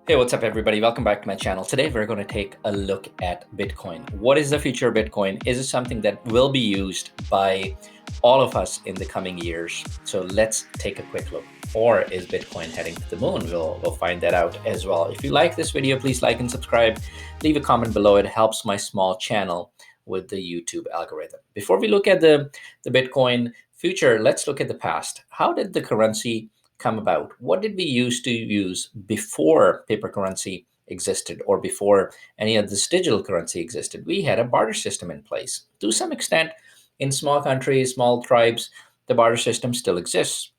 Hey, what's up, everybody? Welcome back to my channel. Today, we're going to take a look at Bitcoin. What is the future of Bitcoin? Is it something that will be used by all of us in the coming years? So let's take a quick look. Or is Bitcoin heading to the moon? We'll find that out as well. If you like this video, please like and subscribe. Leave a comment below. It helps my small channel with the YouTube algorithm. Before we look at the Bitcoin future, let's look at the past. How did the currency come about? What did we used to use before paper currency existed or before any of this digital currency existed? We had a barter system in place. To some extent, in small countries, small tribes, the barter system still exists.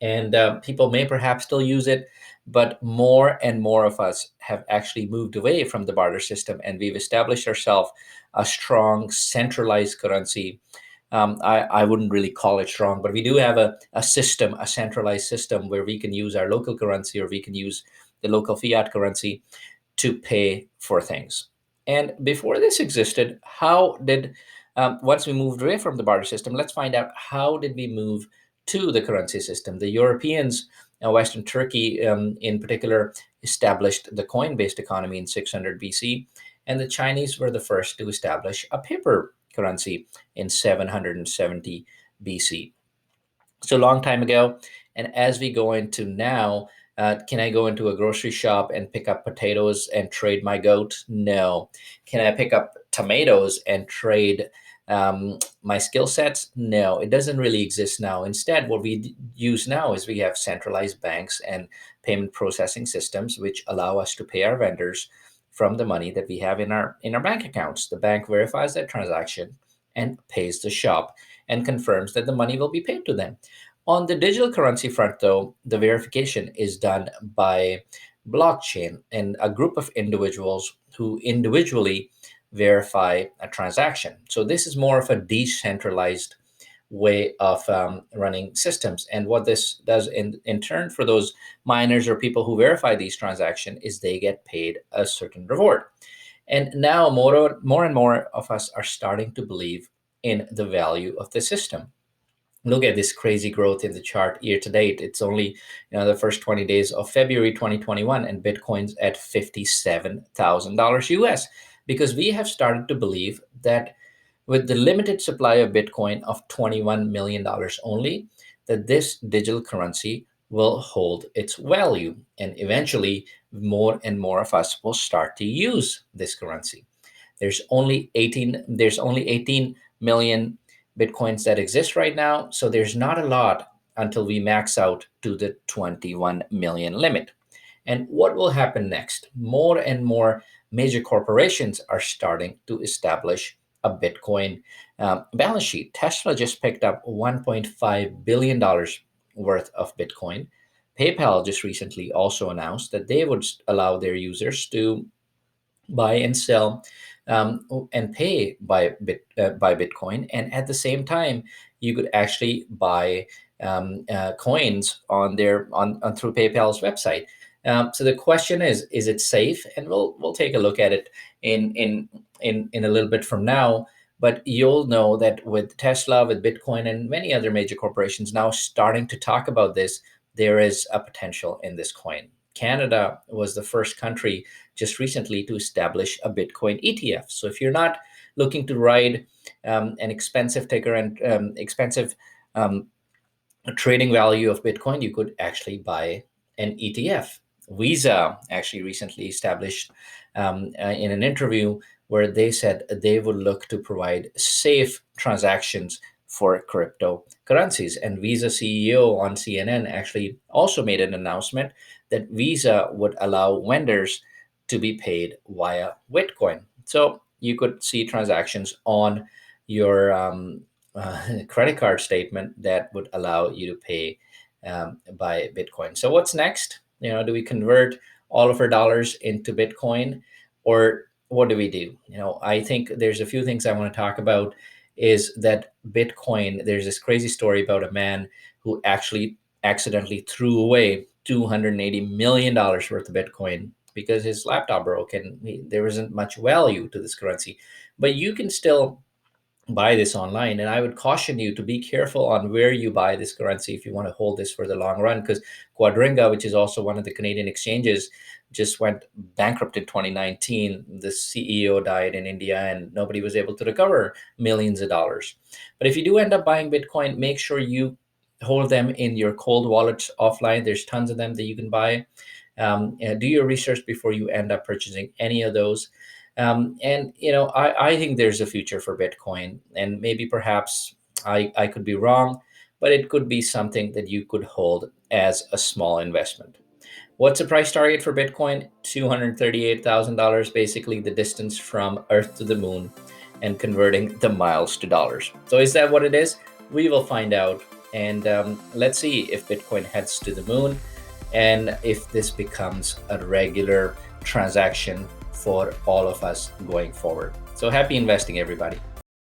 And people may perhaps still use it, but more and more of us have actually moved away from the barter system, and we've established ourselves a strong centralized currency. I wouldn't really call it strong, but we do have a system, a centralized system where we can use our local currency or we can use the local fiat currency to pay for things. And before this existed, how did, once we moved away from the barter system, let's find out how did we move to the currency system. The Europeans, Western Turkey in particular, established the coin-based economy in 600 BC, and the Chinese were the first to establish a paper currency in 770 BC. So a long time ago. And as we go into now, can I go into a grocery shop and pick up potatoes and trade my goat? No. Can I pick up tomatoes and trade my skill sets? No, it doesn't really exist now. Instead, what we use now is we have centralized banks and payment processing systems, which allow us to pay our vendors from the money that we have in our bank accounts. The bank verifies that transaction and pays the shop and confirms that the money will be paid to them. On the digital currency front, though, the verification is done by blockchain and a group of individuals who individually verify a transaction. So this is more of a decentralized way of running systems. And what this does in turn for those miners or people who verify these transactions is they get paid a certain reward. And now more and more of us are starting to believe in the value of the system. Look at this crazy growth in the chart year to date. It's only the first 20 days of February 2021, and Bitcoin's at $57,000 US, because we have started to believe that with the limited supply of Bitcoin of $21 million only, that this digital currency will hold its value. And eventually, more and more of us will start to use this currency. There's only 18 million Bitcoins that exist right now. So there's not a lot until we max out to the 21 million limit. And what will happen next? More and more major corporations are starting to establish a Bitcoin balance sheet. Tesla just picked up $1.5 billion worth of Bitcoin. PayPal just recently also announced that they would allow their users to buy and sell and pay by Bitcoin, and at the same time, you could actually buy coins on on through PayPal's website. So the question is it safe? And we'll take a look at it in a little bit from now. But you'll know that with Tesla, with Bitcoin, and many other major corporations now starting to talk about this, there is a potential in this coin. Canada was the first country just recently to establish a Bitcoin ETF. So if you're not looking to ride an expensive ticker and expensive trading value of Bitcoin, you could actually buy an ETF. Visa actually recently established in an interview where they said they would look to provide safe transactions for cryptocurrencies. And Visa CEO on CNN actually also made an announcement that Visa would allow vendors to be paid via Bitcoin. So you could see transactions on your credit card statement that would allow you to pay by Bitcoin. So what's next? Do we convert all of our dollars into Bitcoin, or what do we do? I think there's a few things I want to talk about. Is that Bitcoin? There's this crazy story about a man who actually accidentally threw away $280 million worth of Bitcoin because his laptop broke and there isn't much value to this currency. But you can still buy this online. And I would caution you to be careful on where you buy this currency if you want to hold this for the long run, because Quadringa, which is also one of the Canadian exchanges, just went bankrupt in 2019. The CEO died in India and nobody was able to recover millions of dollars. But if you do end up buying Bitcoin, make sure you hold them in your cold wallets offline. There's tons of them that you can buy. Do your research before you end up purchasing any of those. And I think there's a future for Bitcoin, and maybe perhaps I could be wrong, but it could be something that you could hold as a small investment. What's the price target for Bitcoin? $238,000, basically the distance from Earth to the moon, and converting the miles to dollars. So is that what it is? We will find out, and let's see if Bitcoin heads to the moon, and if this becomes a regular transaction for all of us going forward. So happy investing, everybody.